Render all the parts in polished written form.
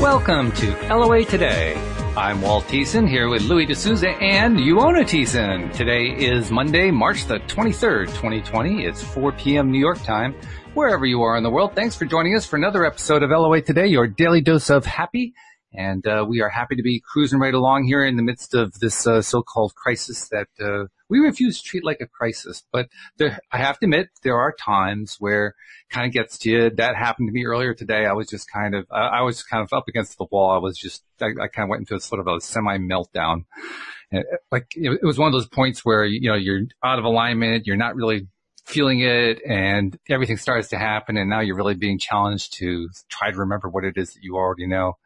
Welcome to LOA Today. I'm Walt Thiessen here with Louis de Souza and Uohna Thiessen. Today is Monday, March the 23rd, 2020. It's 4 p.m. New York time. Wherever you are in the world, thanks for joining us for another episode of LOA Today, your daily dose of happy. And we are happy to be cruising right along here in the midst of this so-called crisis that we refuse to treat like a crisis. But I have to admit, there are times where it kind of gets to you. That happened to me earlier today. I was just kind of up against the wall. I kind of went into a sort of a semi-meltdown. It was one of those points where, you're out of alignment, you're not really feeling it, and everything starts to happen, and now you're really being challenged to try to remember what it is that you already know.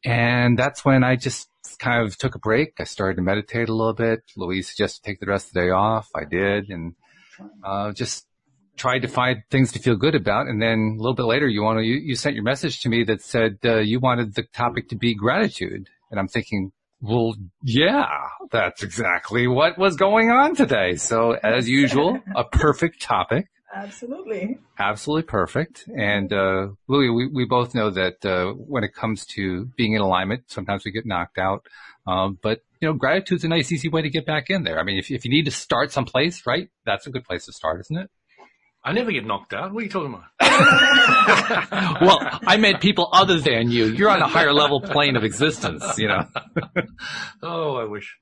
And that's when I just kind of took a break. I started to meditate a little bit. Louise suggested take the rest of the day off. I did, and just tried to find things to feel good about. And then a little bit later, you sent your message to me that said you wanted the topic to be gratitude. And I'm thinking, well, yeah, that's exactly what was going on today. So as usual, a perfect topic. Absolutely. Absolutely perfect. And, Louis, we both know that, when it comes to being in alignment, sometimes we get knocked out. But, gratitude's a nice, easy way to get back in there. I mean, if you need to start someplace, right? That's a good place to start, isn't it? I never get knocked out. What are you talking about? Well, I meant people other than you. You're on a higher level plane of existence, Oh, I wish.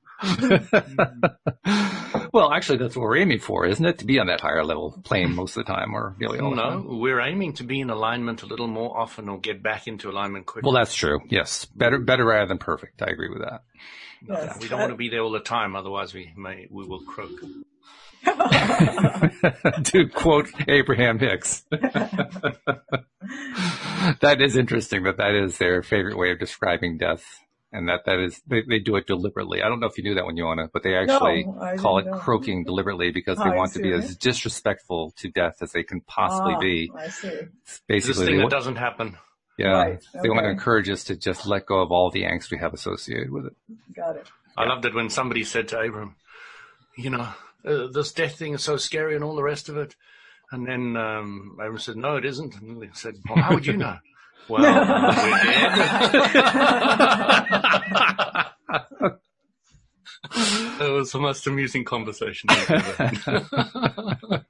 Well, actually, that's what we're aiming for, isn't it? To be on that higher level plane most of the time, or really all the time. No, we're aiming to be in alignment a little more often or get back into alignment quickly. Well, that's true. Yes. Better rather than perfect. I agree with that. Yes. We don't want to be there all the time. Otherwise, we will croak. To quote Abraham Hicks. That is interesting that is their favorite way of describing death. And that is, they do it deliberately. I don't know if you knew that when you want to, but they actually call it croaking deliberately because they want to be as disrespectful to death as they can possibly be. I see. It's basically, this thing that doesn't happen. Yeah. Right. They want to encourage us to just let go of all the angst we have associated with it. Got it. I loved it when somebody said to Abraham, this death thing is so scary and all the rest of it. And then Abraham said, no, it isn't. And they said, well, how would you know? Well, we're dead. That was the most amusing conversation I've ever had.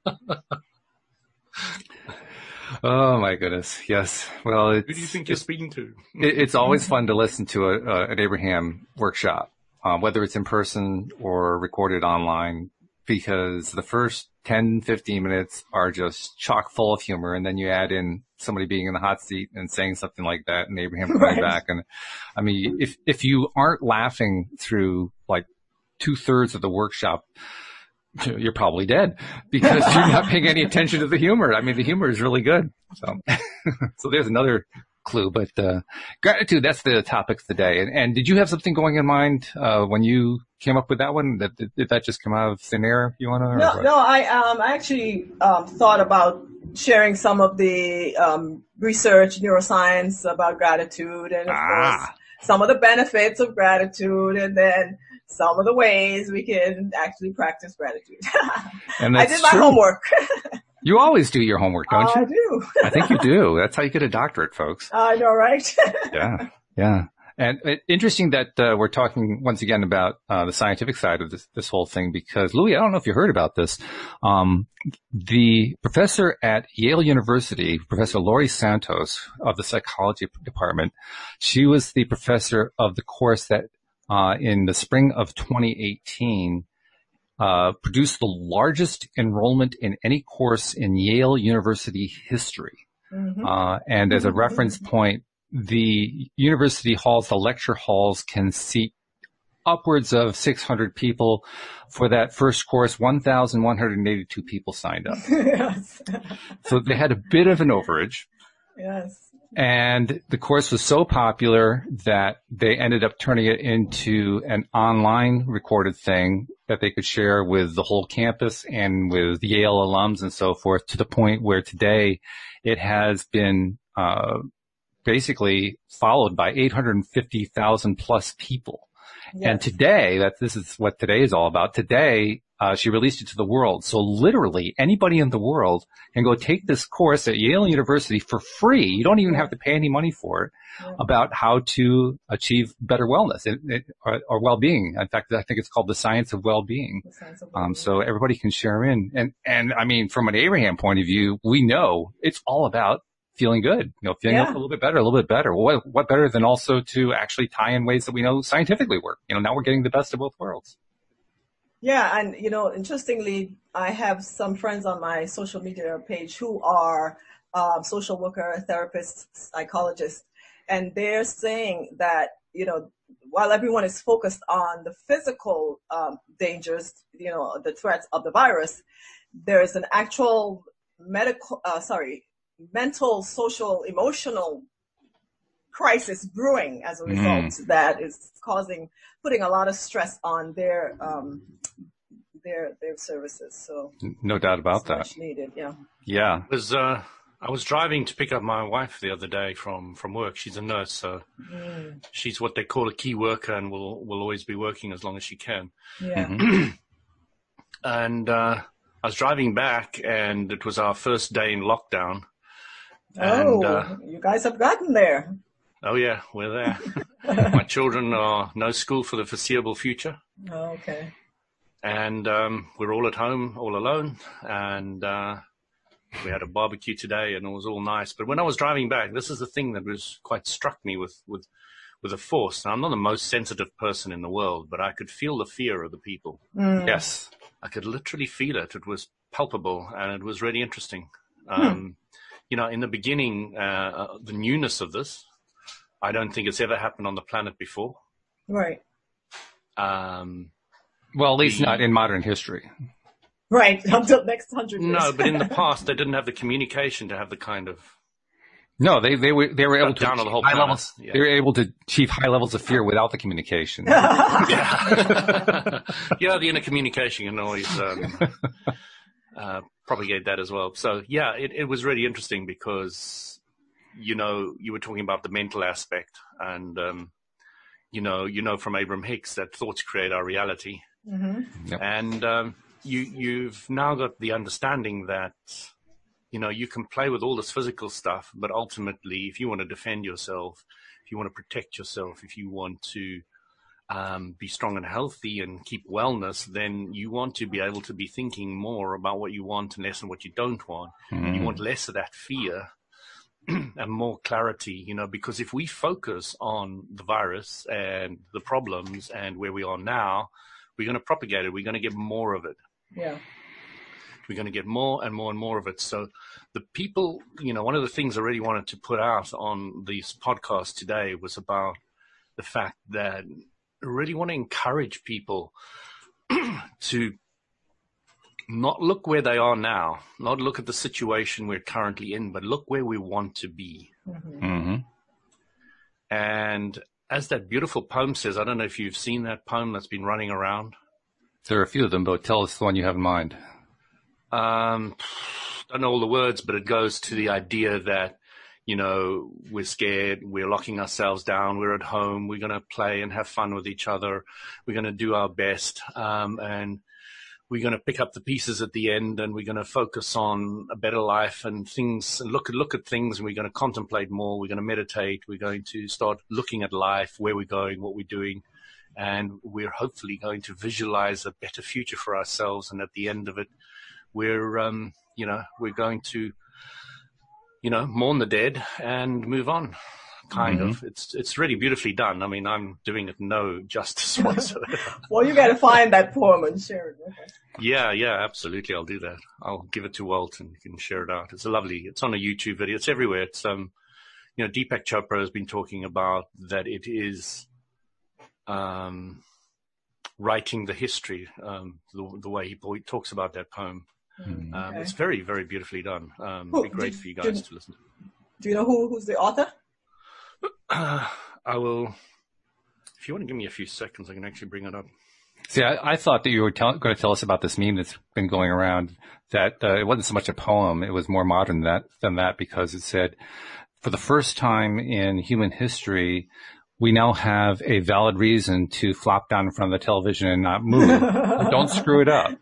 Oh my goodness. Yes. Well, who do you think you're speaking to? It's always fun to listen to an Abraham workshop, whether it's in person or recorded online, because the first 10, 15 minutes are just chock full of humor. And then you add in somebody being in the hot seat and saying something like that and Abraham coming back. And I mean, if you aren't laughing through like 2/3 of the workshop, you're probably dead because you're not paying any attention to the humor. I mean, the humor is really good. So, so there's another clue, but, gratitude, that's the topic of the day. And did you have something going in mind, when you came up with that one? Did that just come out of thin air? You want to? No, I actually, thought about sharing some of the, research, neuroscience about gratitude and of course some of the benefits of gratitude and then some of the ways we can actually practice gratitude. And I did my homework. You always do your homework, don't you? I do. I think you do. That's how you get a doctorate, folks. I know, right? Yeah. And interesting that we're talking once again about the scientific side of this whole thing, because Louis, I don't know if you heard about this. The professor at Yale University, Professor Laurie Santos of the psychology department, she was the professor of the course that in the spring of 2018 produced the largest enrollment in any course in Yale University history. Mm-hmm. And as a reference point, the university halls, the lecture halls, can seat upwards of 600 people. For that first course, 1,182 people signed up. Yes. So they had a bit of an overage. Yes. And the course was so popular that they ended up turning it into an online recorded thing that they could share with the whole campus and with Yale alums and so forth, to the point where today it has been basically followed by 850,000 plus people. Yes. And today, this is what today is all about. Today, she released it to the world. So literally anybody in the world can go take this course at Yale University for free. You don't even have to pay any money for it, about how to achieve better wellness or well-being. In fact, I think it's called The Science of Well-Being. So everybody can share in. And I mean, from an Abraham point of view, we know it's all about feeling good, feeling a little bit better. Well, what better than also to actually tie in ways that we know scientifically work? Now we're getting the best of both worlds. Yeah, and interestingly, I have some friends on my social media page who are social worker, therapists, psychologists, and they're saying that while everyone is focused on the physical dangers, the threats of the virus, there is an actual mental, social, emotional crisis brewing as a result that is putting a lot of stress on their services. So no doubt about that. Much needed, yeah. Yeah. I was driving to pick up my wife the other day from work. She's a nurse, so she's what they call a key worker and will always be working as long as she can. Yeah. And I was driving back, and it was our first day in lockdown. You guys have gotten there. Oh, yeah, we're there. My children are no school for the foreseeable future. Oh, okay. And we're all at home, all alone. And we had a barbecue today, and it was all nice. But when I was driving back, this is the thing that was quite struck me with a force. Now, I'm not the most sensitive person in the world, but I could feel the fear of the people. Yes. I could literally feel it. It was palpable, and it was really interesting. In the beginning, the newness of this, I don't think it's ever happened on the planet before. Right. Well, at least not in modern history. Right. Until next 100 years. No, but in the past, they didn't have the communication to have the kind of. No, they were able to down on the whole high planet. levels. Yeah. They were able to achieve high levels of fear without the communication. Yeah, the inner communication can always propagate that as well. So yeah, it was really interesting because you were talking about the mental aspect, and from Abraham Hicks that thoughts create our reality, Yep. and you've now got the understanding that. You can play with all this physical stuff, but ultimately, if you want to defend yourself, if you want to protect yourself, if you want to be strong and healthy and keep wellness, then you want to be able to be thinking more about what you want and less on what you don't want. You want less of that fear and more clarity, because if we focus on the virus and the problems and where we are now, we're going to propagate it. We're going to get more of it. Yeah. We're going to get more and more and more of it. So the people, one of the things I really wanted to put out on this podcast today was about the fact that I really want to encourage people to not look where they are now, not look at the situation we're currently in, but look where we want to be. And as that beautiful poem says, I don't know if you've seen that poem that's been running around. There are a few of them, but tell us the one you have in mind. Don't know all the words, but it goes to the idea that, we're scared, we're locking ourselves down, we're at home, we're going to play and have fun with each other, we're going to do our best, and we're going to pick up the pieces at the end, and we're going to focus on a better life and things, and look at things, and we're going to contemplate more, we're going to meditate, we're going to start looking at life, where we're going, what we're doing, and we're hopefully going to visualize a better future for ourselves, and at the end of it, we're going to, mourn the dead and move on, kind of. It's really beautifully done. I mean, I'm doing it no justice whatsoever. Well, you got to find that poem and share it. Okay. Yeah, absolutely. I'll do that. I'll give it to Walt and you can share it out. It's it's on a YouTube video. It's everywhere. It's, Deepak Chopra has been talking about that it is, writing the history, the way he talks about that poem. Okay. It's very, very beautifully done. It'd be great for you guys to listen to. Do you know who's the author? I will. If you want to give me a few seconds, I can actually bring it up. See, I thought that you were going to tell us about this meme that's been going around, that it wasn't so much a poem, it was more modern than that, because it said, for the first time in human history, we now have a valid reason to flop down in front of the television and not move. Don't screw it up.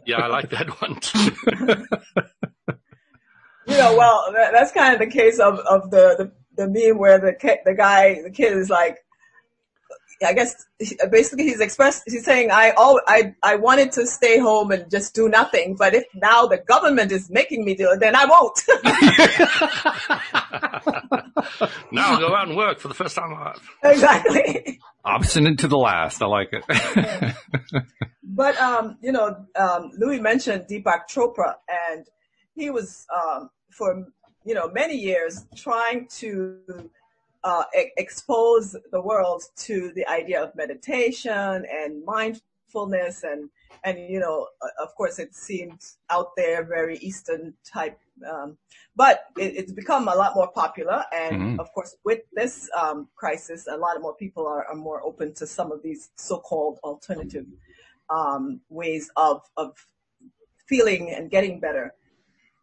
Yeah, I like that one too. Well, that's kind of the case of the meme where the kid is like, I guess basically he's saying I wanted to stay home and just do nothing, but if now the government is making me do it, then I won't. Now I'll go out and work for the first time in my life. Exactly. Obstinate to the last. I like it. Yeah. But Louis mentioned Deepak Chopra, and he was for many years trying to expose the world to the idea of meditation and mindfulness, and of course it seemed out there very Eastern type, but it's become a lot more popular, and of course with this crisis, a lot more people are more open to some of these so-called alternative ways of feeling and getting better.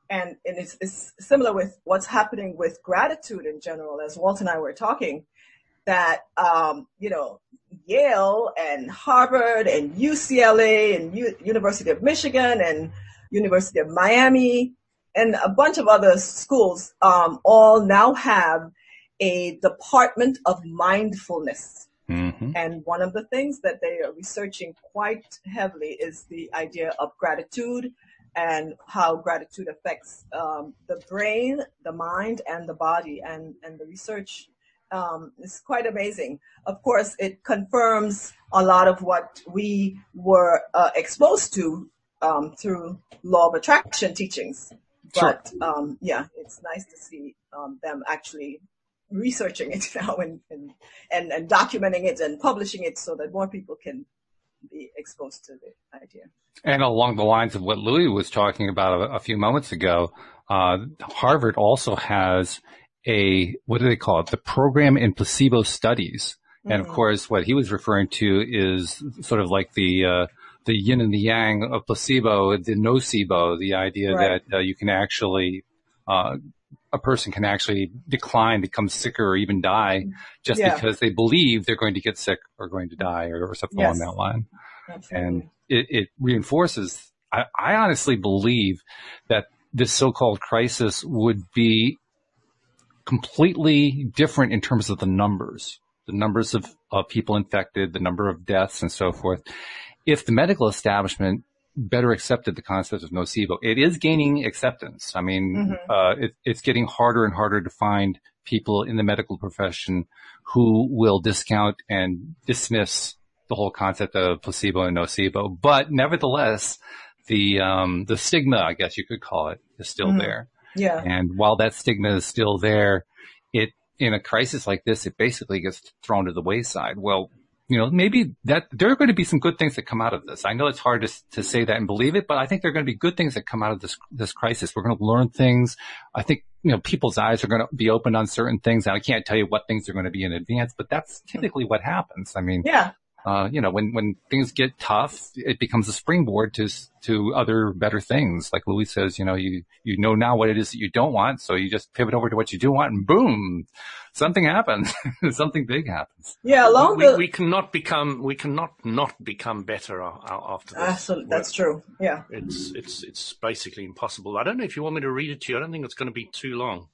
And it's similar with what's happening with gratitude in general, as Walt and I were talking, that, Yale and Harvard and UCLA and University of Michigan and University of Miami and a bunch of other schools all now have a department of mindfulness. Mm-hmm. And one of the things that they are researching quite heavily is the idea of gratitude and how gratitude affects the brain, the mind, and the body. And the research is quite amazing. Of course, it confirms a lot of what we were exposed to through law of attraction teachings. But, sure. It's nice to see them actually researching it now and documenting it and publishing it so that more people can be exposed to the idea. And along the lines of what Louis was talking about a few moments ago, Harvard also has what do they call it? The program in placebo studies. Mm-hmm. And of course, what he was referring to is sort of like the yin and the yang of placebo, the nocebo, the idea right. that you can actually, a person can actually decline, become sicker, or even die just because they believe they're going to get sick or going to die or something along that line. Absolutely. And it reinforces, I honestly believe that this so-called crisis would be completely different in terms of the numbers of people infected, the number of deaths and so forth, if the medical establishment better accepted the concept of nocebo. It is gaining acceptance. I mean, it's getting harder and harder to find people in the medical profession who will discount and dismiss the whole concept of placebo and nocebo. But nevertheless, the stigma, I guess you could call it, is still there. Yeah. And while that stigma is still there, in a crisis like this, it basically gets thrown to the wayside. Well, maybe that there are going to be some good things that come out of this. I know it's hard to say that and believe it, but I think there are going to be good things that come out of this crisis. We're going to learn things. I think, people's eyes are going to be opened on certain things. And I can't tell you what things are going to be in advance, but that's typically what happens. I mean, when things get tough, it becomes a springboard to other better things. Like Louis says, you know now what it is that you don't want, so you just pivot over to what you do want, and boom, something happens. Something big happens. Yeah, we cannot not become better after this. Absolutely, that's true. Yeah, it's basically impossible. I don't know if you want me to read it to you. I don't think it's going to be too long.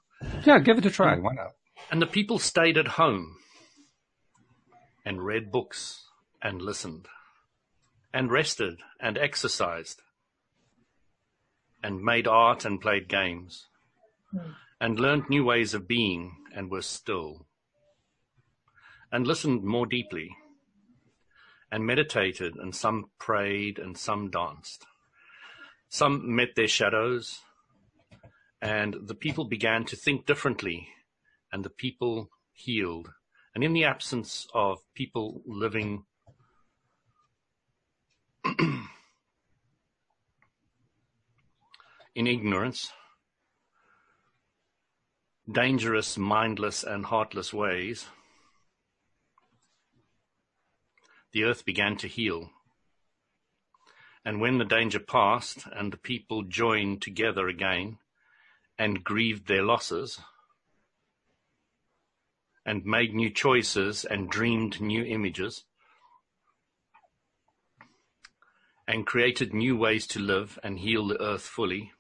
Yeah, give it a try. Why not? And the people stayed at home and read books and listened, and rested, and exercised, and made art and played games, and learned new ways of being, and were still, and listened more deeply, and meditated, and some prayed, and some danced. Some met their shadows, and the people began to think differently, and the people healed. And in the absence of people living in ignorance, dangerous, mindless, and heartless ways, the earth began to heal. And when the danger passed and the people joined together again and grieved their losses, and made new choices and dreamed new images and created new ways to live and heal the earth fully.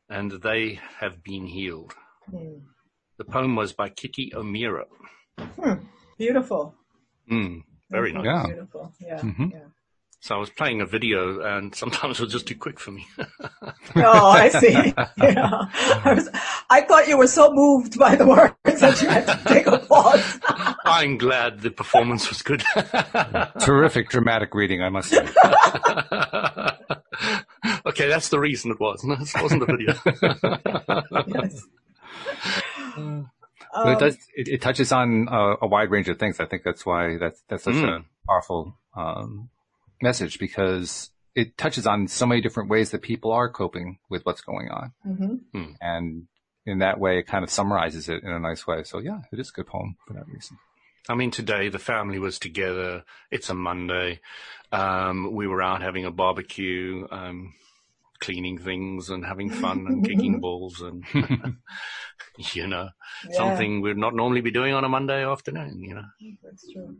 And they have been healed. The poem was by Kitty O'Meara. Beautiful. Very nice. Yeah. Beautiful. Yeah. Yeah. So I was playing a video, and sometimes it was just too quick for me. Oh, I see. Yeah. I thought you were so moved by the words that you had to take a pause. I'm glad the performance was good. Terrific dramatic reading, I must say. Okay, that's the reason it was. No, it wasn't the video. Yes. But it touches on a wide range of things. I think that's why that's such a powerful message, because it touches on so many different ways that people are coping with what's going on. And in that way, it kind of summarizes it in a nice way. So yeah, it is a good poem for that reason. I mean, today the family was together. It's a Monday. We were out having a barbecue, cleaning things and having fun and kicking balls and, something we'd not normally be doing on a Monday afternoon, That's true.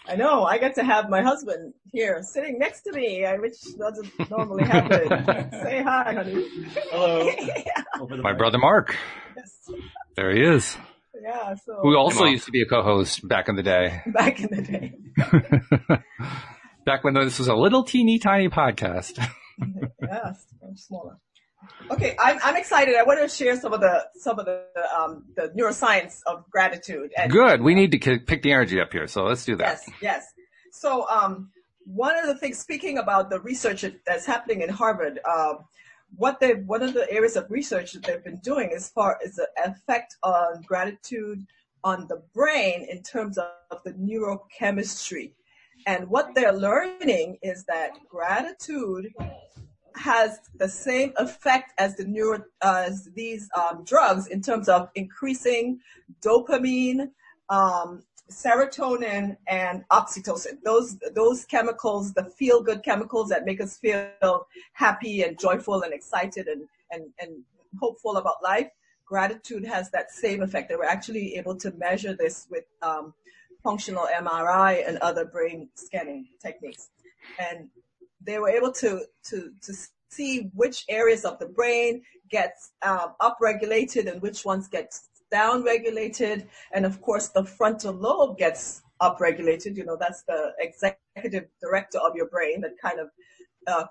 I know. I get to have my husband here sitting next to me, which doesn't normally happen. Say hi, honey. Hello. My brother Mark. Yes. There he is. Yeah. So Who also used to be a co-host back in the day. back in the day. Back when this was a little teeny tiny podcast. Yes, much smaller. Okay, I'm excited. I want to share some of the neuroscience of gratitude. And, Good. We need to pick the energy up here, so let's do that. Yes. So one of the things, speaking about the research that's happening in Harvard, one of the areas of research that they've been doing as far as the effect on gratitude on the brain in terms of the neurochemistry. And what they're learning is that gratitude has the same effect as as these drugs in terms of increasing dopamine, serotonin, and oxytocin. Those chemicals, the feel-good chemicals that make us feel happy and joyful and excited and hopeful about life. Gratitude has that same effect. They were actually able to measure this with functional MRI and other brain scanning techniques. And they were able to see which areas of the brain gets upregulated and which ones get downregulated. And of course, the frontal lobe gets upregulated. That's the executive director of your brain that kind of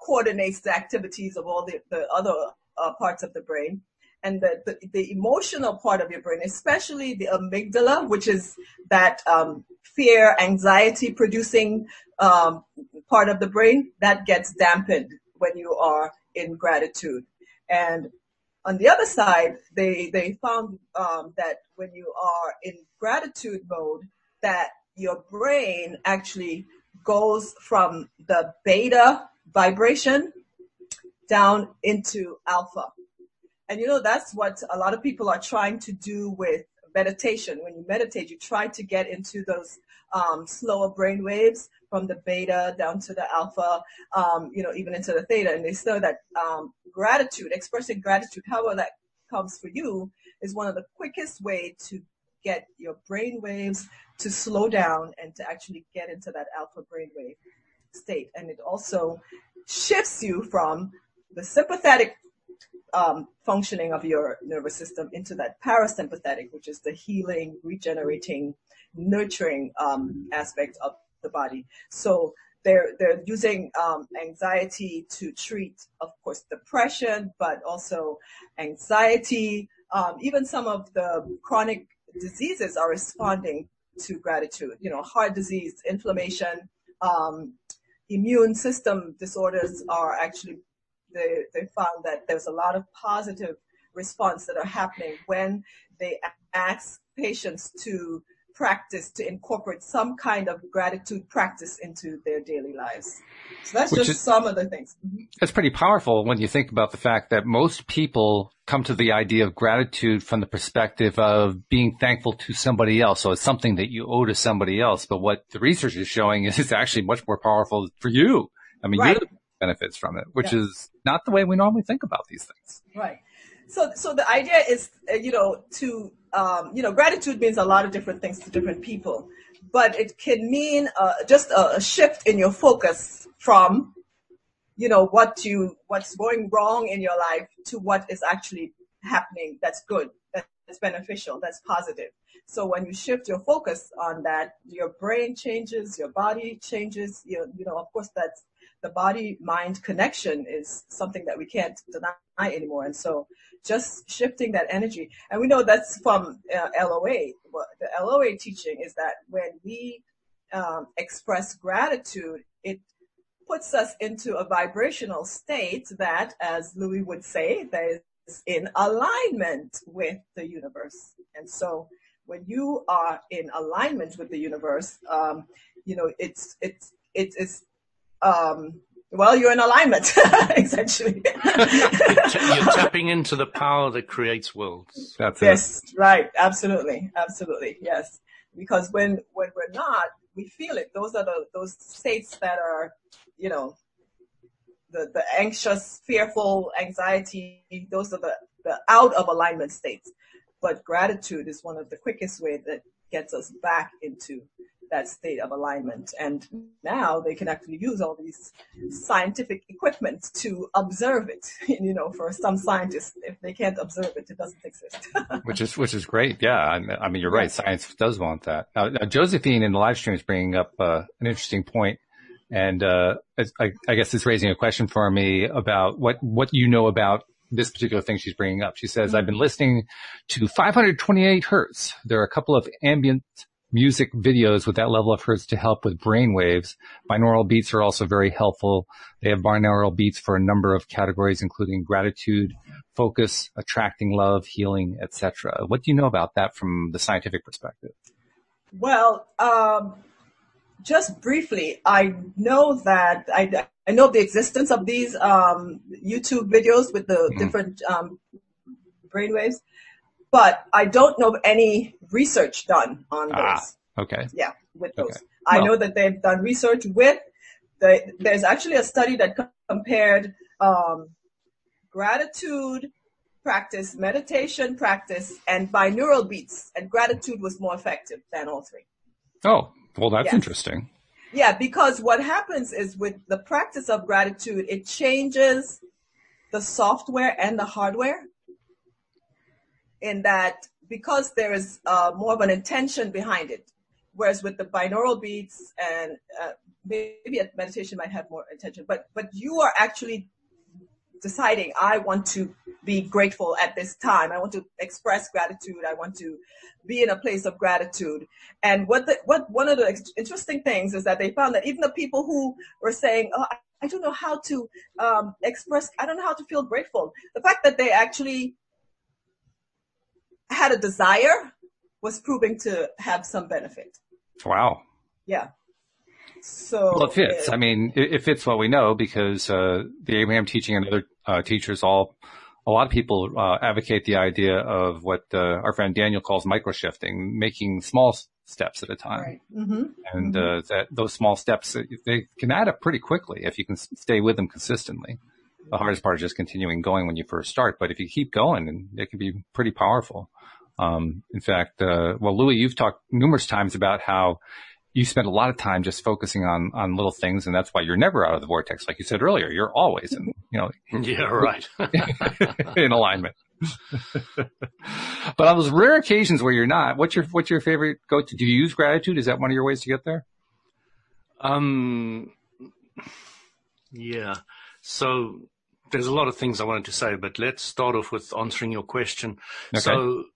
coordinates the activities of all the other parts of the brain. And the emotional part of your brain, especially the amygdala, which is that fear, anxiety producing part of the brain, that gets dampened when you are in gratitude. And on the other side, they found that when you are in gratitude mode, that your brain actually goes from the beta vibration down into alpha. And that's what a lot of people are trying to do with meditation. When you meditate, you try to get into those slower brain waves from the beta down to the alpha, even into the theta. And they know that gratitude, expressing gratitude, however that comes for you, is one of the quickest way to get your brain waves to slow down and to actually get into that alpha brainwave state. And it also shifts you from the sympathetic functioning of your nervous system into that parasympathetic, which is the healing, regenerating, nurturing aspect of the body. So they're using anxiety to treat, of course, depression, but also anxiety. Even some of the chronic diseases are responding to gratitude. Heart disease, inflammation, immune system disorders are actually, they found that there's a lot of positive response that are happening when they ask patients to practice, to incorporate some kind of gratitude practice into their daily lives. So that's just some of the things. It's pretty powerful when you think about the fact that most people come to the idea of gratitude from the perspective of being thankful to somebody else. So it's something that you owe to somebody else. But what the research is showing is it's actually much more powerful for you. I mean, right. You benefits from it, which is not the way we normally think about these things. Right. So the idea is, to gratitude means a lot of different things to different people, but it can mean just a shift in your focus from, what's going wrong in your life to what is actually happening that's good, that's beneficial, that's positive. So when you shift your focus on that, your brain changes, your body changes. Of course, that's the body-mind connection is something that we can't deny anymore. And so just shifting that energy. And we know that's from LOA. Well, the LOA teaching is that when we express gratitude, it puts us into a vibrational state that, as Louis would say, that is in alignment with the universe. And so when you are in alignment with the universe, you're in alignment, essentially. You're tapping into the power that creates worlds. That's it. Yes, right. Absolutely. Absolutely. Yes. Because when we're not, we feel it. Those are those states that are, the anxious, fearful, anxiety. Those are the out of alignment states. But gratitude is one of the quickest ways that gets us back into that state of alignment. And now they can actually use all these scientific equipment to observe it. For some scientists, if they can't observe it, it doesn't exist. which is great. Yeah. I mean, you're right. Science does want that. Now Josephine in the live stream is bringing up an interesting point. And I guess it's raising a question for me about what you know about this particular thing she's bringing up. She says, I've been listening to 528 hertz. There are a couple of ambient music videos with that level of hertz to help with brain waves. Binaural beats are also very helpful. They have binaural beats for a number of categories, including gratitude, focus, attracting love, healing, etc. What do you know about that from the scientific perspective? Well, just briefly, I know that I know the existence of these YouTube videos with the different brainwaves, but I don't know of any research done on those. Okay. Yeah, with those. Okay. I know that they've done research with there's actually a study that compared gratitude practice, meditation practice, and binaural beats, and gratitude was more effective than all three. Oh, well, that's interesting. Yeah, because what happens is with the practice of gratitude, it changes the software and the hardware in that because there is more of an intention behind it. Whereas with the binaural beats and maybe a meditation might have more intention, but you are actually deciding, I want to be grateful at this time. I want to express gratitude. I want to be in a place of gratitude. And one of the interesting things is that they found that even the people who were saying, oh, I don't know how to express, I don't know how to feel grateful. The fact that they actually had a desire was proving to have some benefit. Wow. Yeah. So well, it fits. I mean, it fits what we know because the Abraham teaching and other teachers a lot of people advocate the idea of what our friend Daniel calls micro-shifting, making small steps at a time. Right. Mm-hmm. And that those small steps, they can add up pretty quickly if you can stay with them consistently. The hardest part is just continuing going when you first start. But if you keep going, it can be pretty powerful. In fact, Louis, you've talked numerous times about how you spend a lot of time just focusing on little things, and that's why you're never out of the vortex. Like you said earlier, you're always in, Yeah, right. in alignment. But on those rare occasions where you're not, what's your favorite go-to? Do you use gratitude? Is that one of your ways to get there? Yeah. So there's a lot of things I wanted to say, but let's start off with answering your question. Okay. So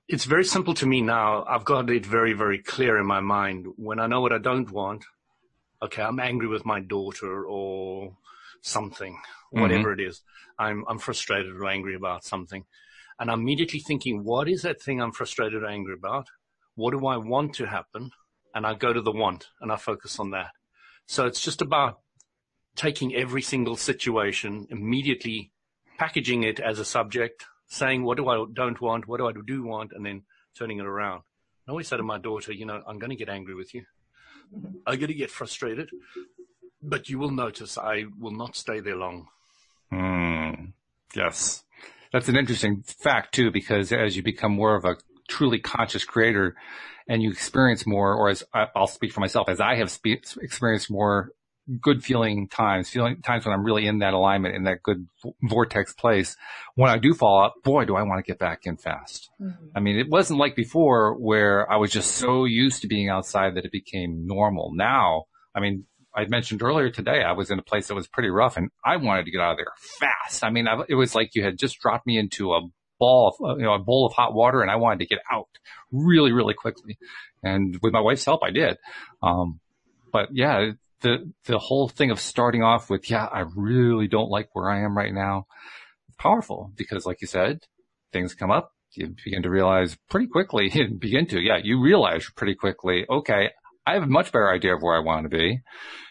it's very simple to me now. I've got it very, very clear in my mind. When I know what I don't want, okay, I'm angry with my daughter or something, whatever it is. I'm frustrated or angry about something. And I'm immediately thinking, what is that thing I'm frustrated or angry about? What do I want to happen? And I go to the want and I focus on that. So it's just about taking every single situation, immediately packaging it as a subject, saying, what do I don't want? What do I do want? And then turning it around. I always say to my daughter, I'm going to get angry with you. I'm going to get frustrated, but you will notice I will not stay there long. Yes. That's an interesting fact too, because as you become more of a truly conscious creator and you experience more, or as I'll speak for myself, as I have experienced more good feeling times when I'm really in that alignment, in that good vortex place, when I do fall out, boy, do I want to get back in fast. Mm-hmm. I mean, it wasn't like before where I was just so used to being outside that it became normal. Now, I mean, I mentioned earlier today, I was in a place that was pretty rough and I wanted to get out of there fast. I mean, it was like you had just dropped me into a bowl of hot water and I wanted to get out really, really quickly. And with my wife's help, I did. But yeah, the whole thing of starting off with, I really don't like where I am right now. It's powerful because like you said, things come up. You begin to realize pretty quickly, you realize pretty quickly, okay, I have a much better idea of where I want to be.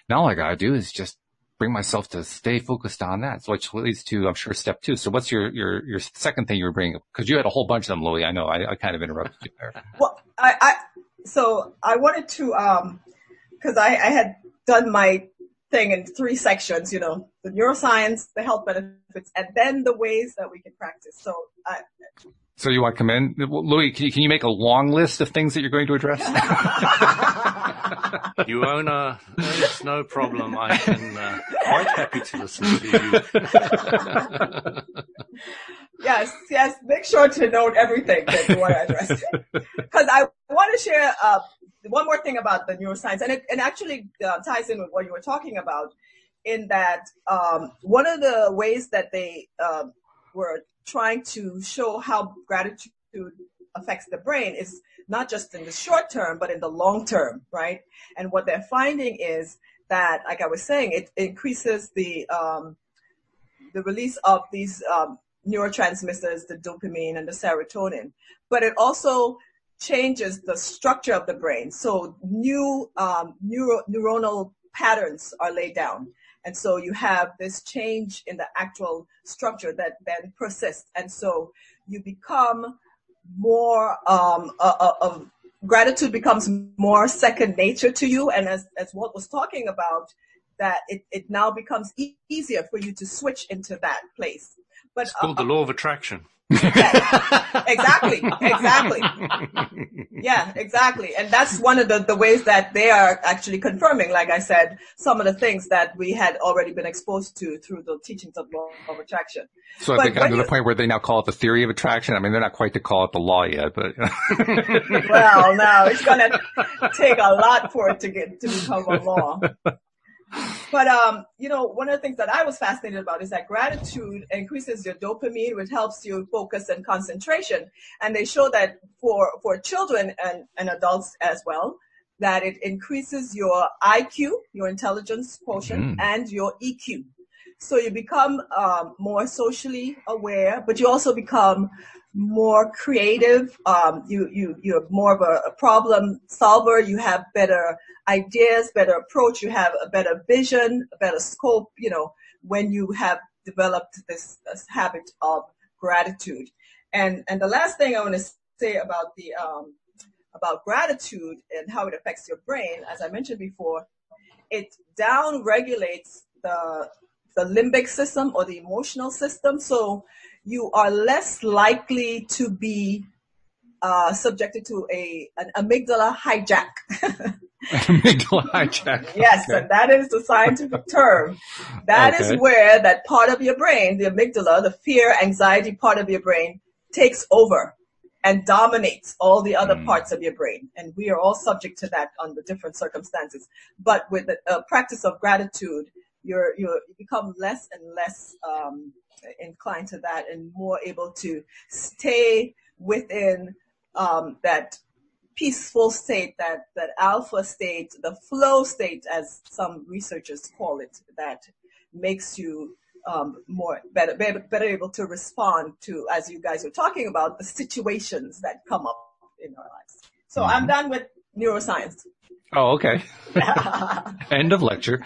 Now all I got to do is just bring myself to stay focused on that. So which leads to, I'm sure, step 2. So what's your second thing you were bringing up? Because you had a whole bunch of them, Louis. I know I kind of interrupted you there. Well, I wanted to, because I had done my thing in 3 sections, the neuroscience, the health benefits, and then the ways that we can practice. So you want to come in? Louis, can you make a long list of things that you're going to address? Uohna, it's no problem. I can quite happy to listen to you. Yes. Make sure to note everything that you want to address. Because I want to share one more thing about the neuroscience, and it actually ties in with what you were talking about, in that one of the ways that they were trying to show how gratitude affects the brain is not just in the short term, but in the long term, right? And what they're finding is that, like I was saying, it increases the release of these neurotransmitters, the dopamine and the serotonin, but it also changes the structure of the brain. So new neuronal patterns are laid down. And so you have this change in the actual structure that then persists. And so you become more, gratitude becomes more second nature to you. And as Walt was talking about, that it now becomes easier for you to switch into that place. But it's called the law of attraction. Yeah, exactly. Yeah, exactly. And that's one of the ways that they are actually confirming, like I said, some of the things that we had already been exposed to through the teachings of law of attraction. So I think I'm to the point where they now call it the theory of attraction. I mean, they're not quite to call it the law yet, but. Well, no, it's going to take a lot for it to become a law. But, one of the things that I was fascinated about is that gratitude increases your dopamine, which helps you focus and concentration. And they show that for children and adults as well, that it increases your IQ, your intelligence quotient, and your EQ. So you become more socially aware, but you also become more creative. You're more of a problem solver. You have better ideas, better approach. You have a better vision, a better scope, when you have developed this habit of gratitude. And the last thing I want to say about about gratitude and how it affects your brain, as I mentioned before, it down regulates the limbic system or the emotional system. So you are less likely to be subjected to an amygdala hijack. Amygdala hijack. Yes, okay. And that is the scientific term. That is where that part of your brain, the amygdala, the fear, anxiety part of your brain, takes over and dominates all the other parts of your brain. And we are all subject to that under different circumstances. But with the practice of gratitude, you become less and less inclined to that and more able to stay within that peaceful state, that alpha state, the flow state, as some researchers call it, that makes you better able to respond to, as you guys were talking about, the situations that come up in our lives. So I'm done with neuroscience. Oh, okay. End of lecture.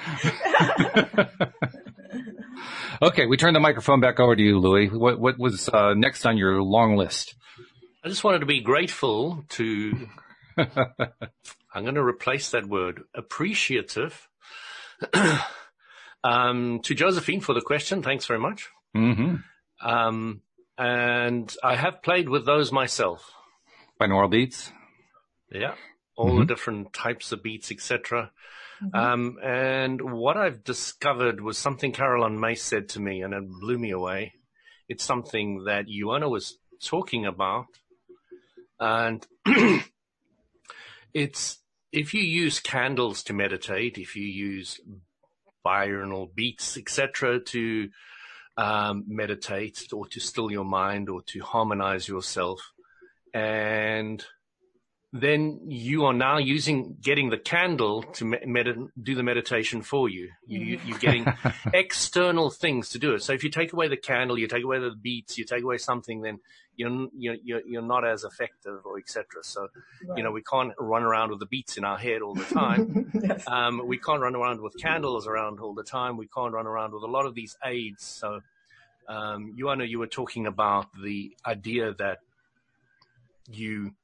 Okay, we turn the microphone back over to you, Louis. What was next on your long list? I just wanted to be grateful to, I'm going to replace that word, appreciative, to Josephine for the question. Thanks very much. Mm-hmm. And I have played with those myself. Binaural beats? Yeah. All the different types of beats, etc. And what I've discovered was something Caroline May said to me, and it blew me away. It's something that Uohna was talking about. And it's, if you use candles to meditate, if you use binaural beats, etc., to meditate or to still your mind or to harmonize yourself, and then you are now getting the candle to do the meditation for you. You're getting external things to do it. So if you take away the candle, you take away the beats, you take away something, then you're not as effective, or etc. So, we can't run around with the beats in our head all the time. Yes. We can't run around with candles around all the time. We can't run around with a lot of these aids. So, Uohna, you were talking about the idea that you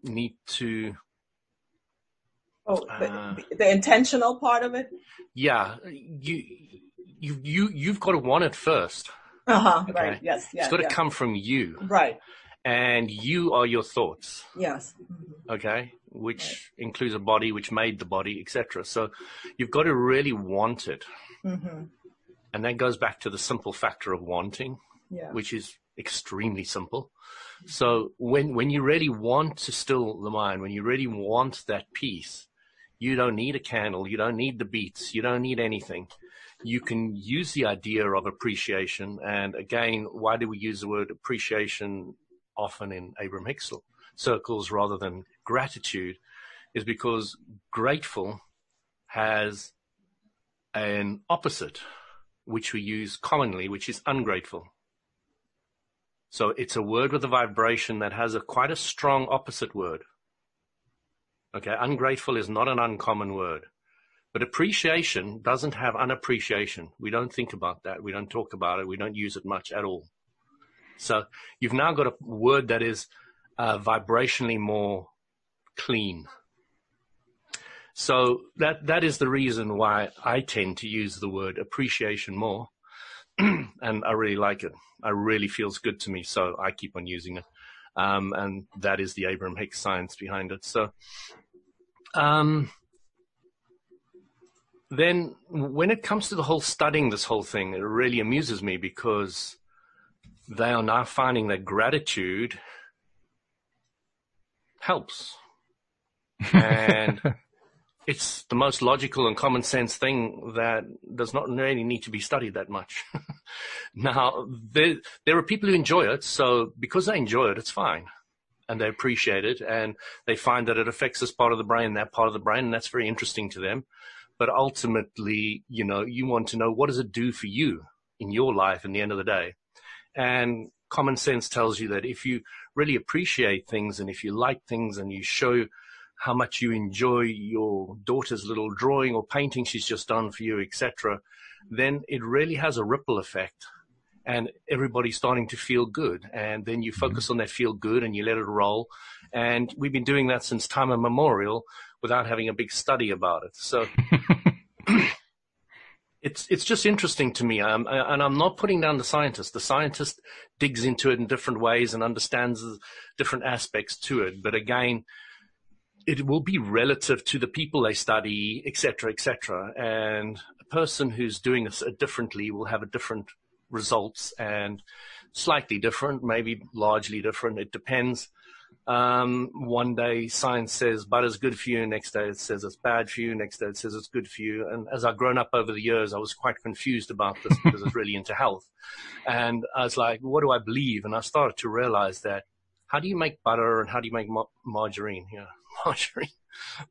need to. The intentional part of it. Yeah, you've got to want it first. Okay? Right. Yes. It's got to come from you. Right. And you are your thoughts. Yes. Okay, which includes a body, which made the body, etc. So you've got to really want it, and that goes back to the simple factor of wanting, which is extremely simple. So when you really want to still the mind, when you really want that peace, you don't need a candle, you don't need the beats, you don't need anything. You can use the idea of appreciation. And again, why do we use the word appreciation often in Abraham Hicks circles rather than gratitude? Is because grateful has an opposite, which we use commonly, which is ungrateful. So it's a word with a vibration that has quite a strong opposite word. Okay, ungrateful is not an uncommon word. But appreciation doesn't have unappreciation. We don't think about that. We don't talk about it. We don't use it much at all. So you've now got a word that is vibrationally more clean. So that is the reason why I tend to use the word appreciation more. And I really like it. It really feels good to me, so I keep on using it. And that is the Abraham Hicks science behind it. So then when it comes to the whole studying this whole thing, it really amuses me because they are now finding that gratitude helps. And it's the most logical and common sense thing that does not really need to be studied that much. Now, there are people who enjoy it, so because they enjoy it, it's fine. And they appreciate it, and they find that it affects this part of the brain, that part of the brain, and that's very interesting to them. But ultimately, you want to know, what does it do for you in your life in the end of the day? And common sense tells you that if you really appreciate things, and if you like things, and you show how much you enjoy your daughter's little drawing or painting she's just done for you, etc., then it really has a ripple effect. And everybody's starting to feel good. And then you focus on that feel good and you let it roll. And we've been doing that since time immemorial without having a big study about it. So it's just interesting to me. And I'm not putting down the scientist. The scientist digs into it in different ways and understands the different aspects to it. But again, it will be relative to the people they study, et cetera, et cetera. And a person who's doing this differently will have a different results, and slightly different, maybe largely different. It depends. One day science says butter's good for you, next day it says it's bad for you, next day it says it's good for you. And as I've grown up over the years, I was quite confused about this because I was really into health. And I was like, what do I believe? And I started to realize that how do you make butter and how do you make margarine? Margarine.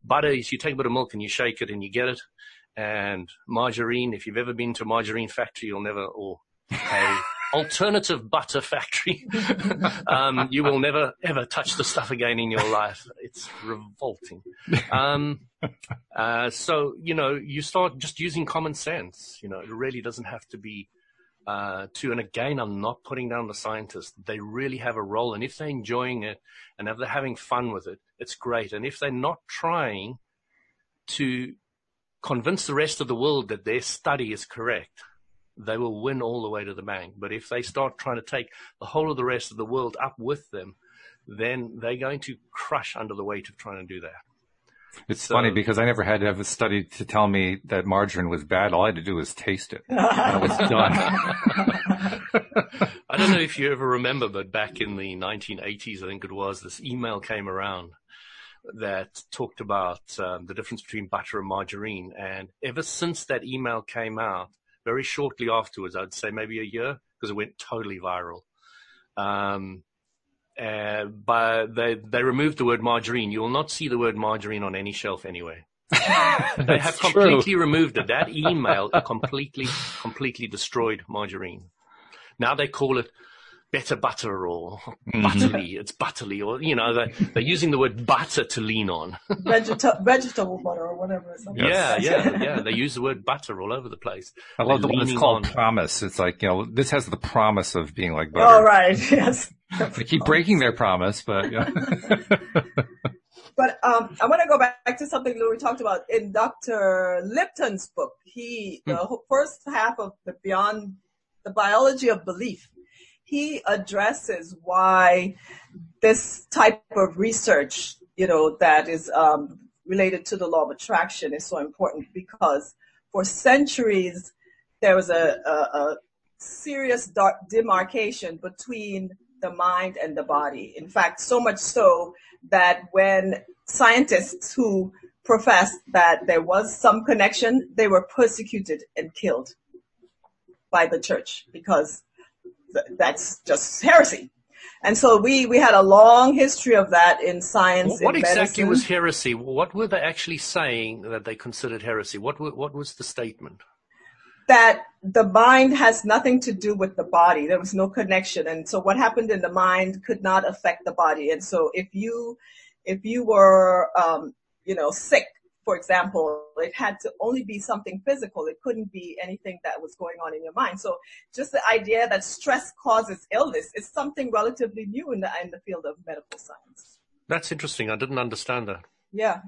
Butter is you take a bit of milk and you shake it and you get it. And margarine, if you've ever been to a margarine factory, or a alternative butter factory, you will never ever touch the stuff again in your life. It's revolting. So you start just using common sense. It really doesn't have to be and again, I'm not putting down the scientists. They really have a role, and if they're enjoying it and if they're having fun with it, it's great. And if they're not trying to convince the rest of the world that their study is correct, they will win all the way to the bank. But if they start trying to take the whole of the rest of the world up with them, then they're going to crush under the weight of trying to do that. It's funny because I never had to have a study to tell me that margarine was bad. All I had to do was taste it. And it was done. I don't know if you ever remember, but back in the 1980s, I think it was, this email came around that talked about the difference between butter and margarine. And ever since that email came out, very shortly afterwards, I'd say maybe a year, because it went totally viral. But they removed the word margarine. You will not see the word margarine on any shelf anyway. They have completely removed it. That email completely destroyed margarine. Now they call it better butter or butterly. It's butterly, or, they're using the word butter to lean on. Vegetable butter or whatever. Yeah. They use the word butter all over the place. I love the one that's called promise. It's like, this has the promise of being like butter. Oh, right. Yes. They keep breaking their promise, but yeah. But I want to go back to something Louis talked about in Dr. Lipton's book. The first half of the Beyond the Biology of Belief, he addresses why this type of research, that is related to the law of attraction is so important, because for centuries there was a serious demarcation between the mind and the body. In fact, so much so that when scientists who professed that there was some connection, they were persecuted and killed by the church, because that's just heresy. And so we had a long history of that in science. What in exactly medicine. was heresy? What were they actually saying that they considered heresy? What was the statement? That the mind has nothing to do with the body. There was no connection. And so what happened in the mind could not affect the body. And so if you were, sick, for example, it had to only be something physical. It couldn't be anything that was going on in your mind. So just the idea that stress causes illness is something relatively new in the field of medical science. That's interesting. I didn't understand that. Yeah.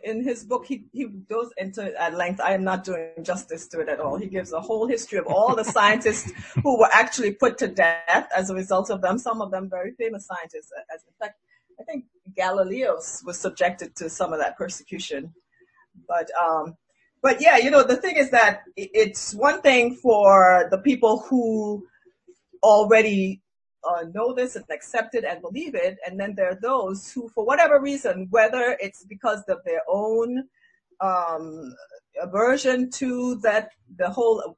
In his book, he goes into it at length. I am not doing justice to it at all. He gives a whole history of all the scientists who were actually put to death as a result of them. Some of them very famous scientists. As in fact, I think Galileo was subjected to some of that persecution. But yeah, the thing is that it's one thing for the people who already know this and accept it and believe it, and then there are those who, for whatever reason, whether it's because of their own aversion to the whole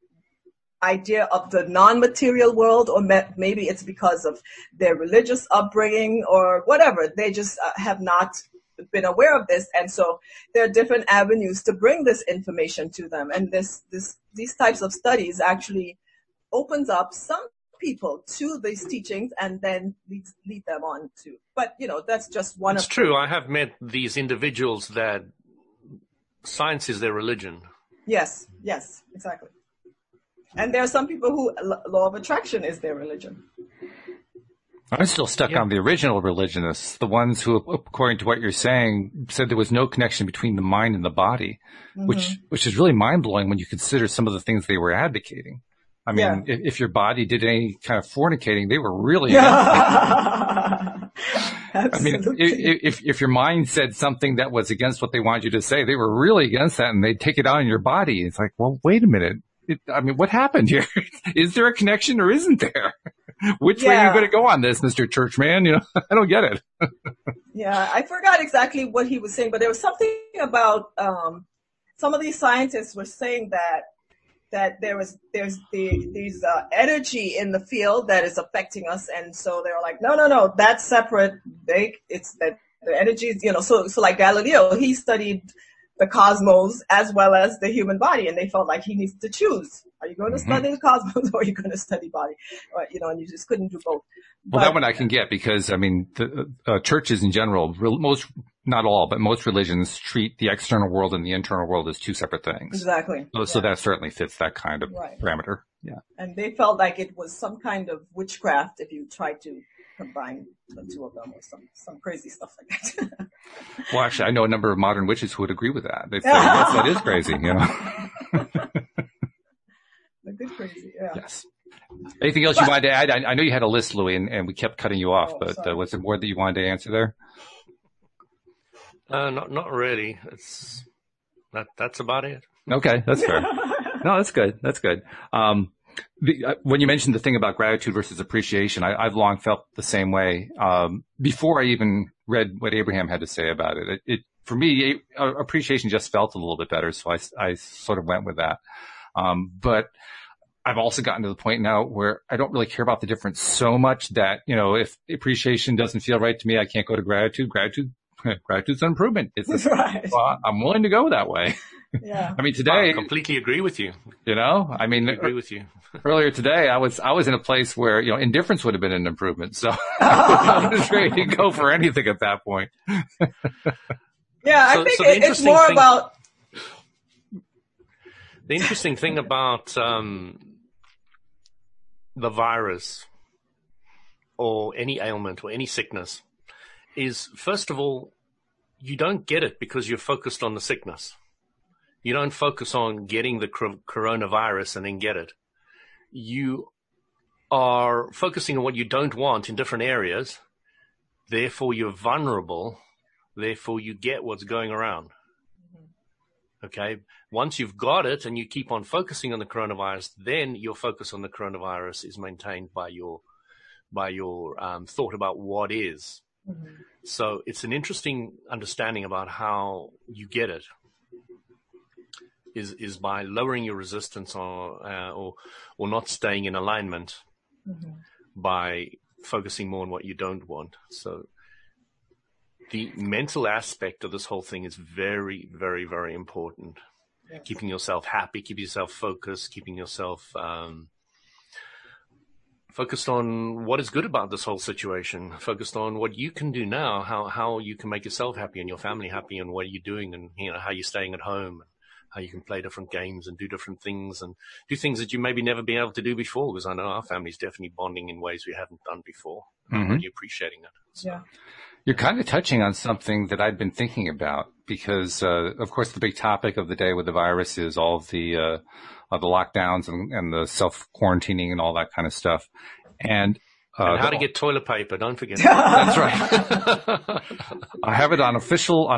idea of the non-material world, or maybe it's because of their religious upbringing or whatever, they just have not been aware of this, and so there are different avenues to bring this information to them, and these types of studies actually opens up some people to these teachings and then lead them on to. But that's just one. It's true. I have met these individuals that science is their religion. Yes, exactly. And there are some people who law of attraction is their religion. I'm still stuck on the original religionists, the ones who, according to what you're saying, said there was no connection between the mind and the body, which is really mind-blowing when you consider some of the things they were advocating. I mean, if your body did any kind of fornicating, they were really I mean, if your mind said something that was against what they wanted you to say, they were really against that, and they'd take it out on your body. It's like, well, wait a minute. What happened here? Is there a connection or isn't there? Which way are you going to go on this, Mr. Churchman? I don't get it. Yeah, I forgot exactly what he was saying, but there was something about some of these scientists were saying that there's these energy in the field that is affecting us, and so they were like, no, that's separate. It's that the energy is, so like Galileo, he studied the cosmos as well as the human body, and they felt like he needs to choose. Are you going to study the cosmos or are you going to study body? Or, and you just couldn't do both. Well, that one I can get, because, the churches in general, not all, but most religions treat the external world and the internal world as two separate things. Exactly. So that certainly fits that kind of parameter. Yeah. And they felt like it was some kind of witchcraft if you tried to combine the two of them, or some crazy stuff like that. Well, actually, I know a number of modern witches who would agree with that. They'd say, yes, that is crazy, The good crazy. Yeah. Yes. Anything else you wanted to add? I know you had a list, Louis, and we kept cutting you off, but was there more that you wanted to answer there? Not really. That's about it. Okay, that's fair. No, that's good. That's good. When you mentioned the thing about gratitude versus appreciation, I've long felt the same way. Before I even read what Abraham had to say about it, for me, appreciation just felt a little bit better, so I sort of went with that. But I've also gotten to the point now where I don't really care about the difference so much that, if appreciation doesn't feel right to me, I can't go to gratitude. Gratitude's an improvement. It's right. Well, I'm willing to go that way. Yeah. I mean, today, I completely agree with you. I agree with you. Earlier today, I was in a place where, indifference would have been an improvement. So I was ready to go for anything at that point. Yeah, I think it's more about. The interesting thing about the virus or any ailment or any sickness is, first of all, you don't get it because you're focused on the sickness. You don't focus on getting the coronavirus and then get it. You are focusing on what you don't want in different areas. Therefore, you're vulnerable. Therefore, you get what's going around. Okay. Once you've got it and you keep on focusing on the coronavirus, then your focus on the coronavirus is maintained by your thought about what is. Mm-hmm. So it's an interesting understanding about how you get it is by lowering your resistance or not staying in alignment mm-hmm. by focusing more on what you don't want. So the mental aspect of this whole thing is very, very, very important. Yes. Keeping yourself happy, keeping yourself focused, keeping yourself focused on what is good about this whole situation, focused on what you can do now, how you can make yourself happy and your family happy, and what are you doing, and how you're staying at home, and how you can play different games and do different things and do things that you maybe never been able to do before, because I know our family's definitely bonding in ways we haven't done before. Mm-hmm. I'm really appreciating it. So. Yeah. You're kind of touching on something that I've been thinking about because, of course, the big topic of the day with the virus is all of the lockdowns and the self-quarantining and all that kind of stuff. And how to get toilet paper, don't forget. That's right. I have it on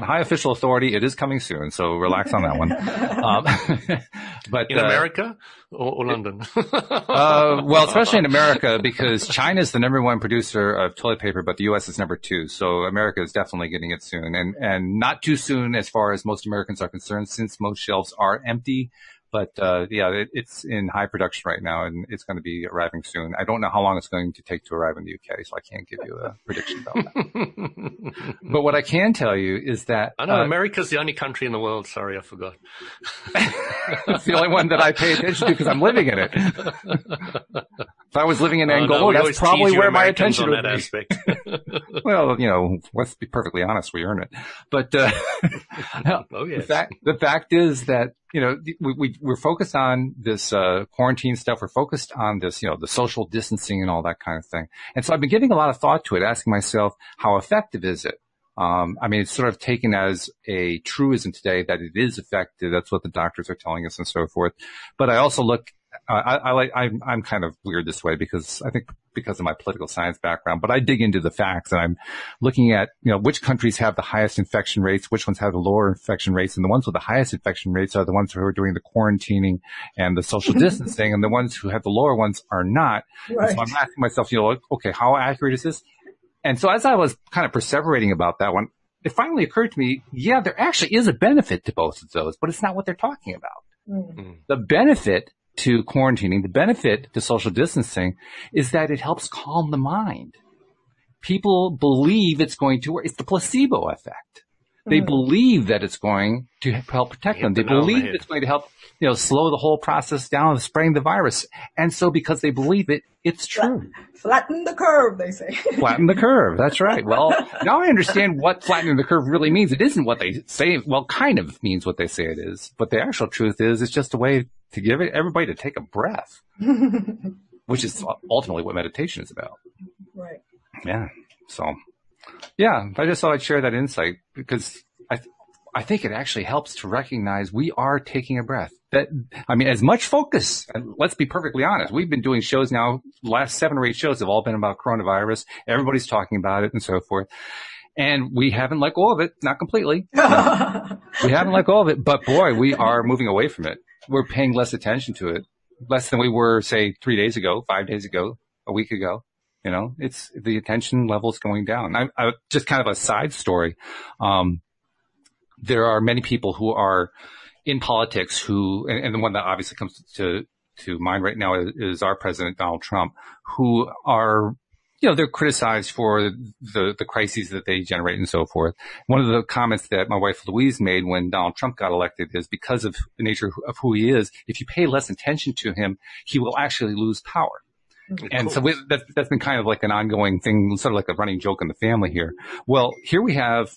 high official authority. It is coming soon, so relax on that one. But in America or London? Well, especially in America, because China is the number one producer of toilet paper, but the U.S. is number 2. So America is definitely getting it soon, and not too soon as far as most Americans are concerned, since most shelves are empty. But, it's in high production right now, and it's going to be arriving soon. I don't know how long it's going to take to arrive in the UK, so I can't give you a prediction about that. But what I can tell you is that... I know America's the only country in the world. Sorry, I forgot. It's the only one that I pay attention to because I'm living in it. If I was living in Angola, that's probably where my attention would be. Well, let's be perfectly honest, we earn it. But the fact is that, we're focused on this quarantine stuff. We're focused on this, the social distancing and all that kind of thing. And so I've been giving a lot of thought to it, asking myself, how effective is it? It's sort of taken as a truism today that it is effective. That's what the doctors are telling us and so forth. But I also look, I'm kind of weird this way because of my political science background, but I dig into the facts and I'm looking at, which countries have the highest infection rates, which ones have the lower infection rates, and the ones with the highest infection rates are the ones who are doing the quarantining and the social distancing, and the ones who have the lower ones are not. Right. So I'm asking myself, okay, how accurate is this? And so as I was kind of perseverating about that one, it finally occurred to me, yeah, there actually is a benefit to both of those, but it's not what they're talking about. Mm-hmm. The benefit to quarantining, the benefit to social distancing is that it helps calm the mind. People believe it's going to work. It's the placebo effect. They believe that it's going to help protect them. They believe it's going to help, slow the whole process down of spreading the virus. And so because they believe it, it's true. Flatten the curve, they say. Flatten the curve. That's right. Well, now I understand what flattening the curve really means. It isn't what they say. Well, kind of means what they say it is. But the actual truth is it's just a way to give everybody to take a breath, which is ultimately what meditation is about. Right. Yeah. So, yeah, I just thought I'd share that insight because I think it actually helps to recognize we are taking a breath. as much focus, and let's be perfectly honest, we've been doing shows now, the last 7 or 8 shows have all been about coronavirus. Everybody's talking about it and so forth. And we haven't let go of it, not completely. We haven't let go of it, but boy, we are moving away from it. We're paying less attention to it, less than we were, say, 3 days ago, 5 days ago, a week ago. It's the attention level's going down. I just kind of a side story. There are many people who are in politics who, and the one that obviously comes to mind right now is our president, Donald Trump, who are, they're criticized for the crises that they generate and so forth. One of the comments that my wife Louise made when Donald Trump got elected is because of the nature of who he is, if you pay less attention to him, he will actually lose power. And so that's been kind of like an ongoing thing, sort of like a running joke in the family here. Well, here we have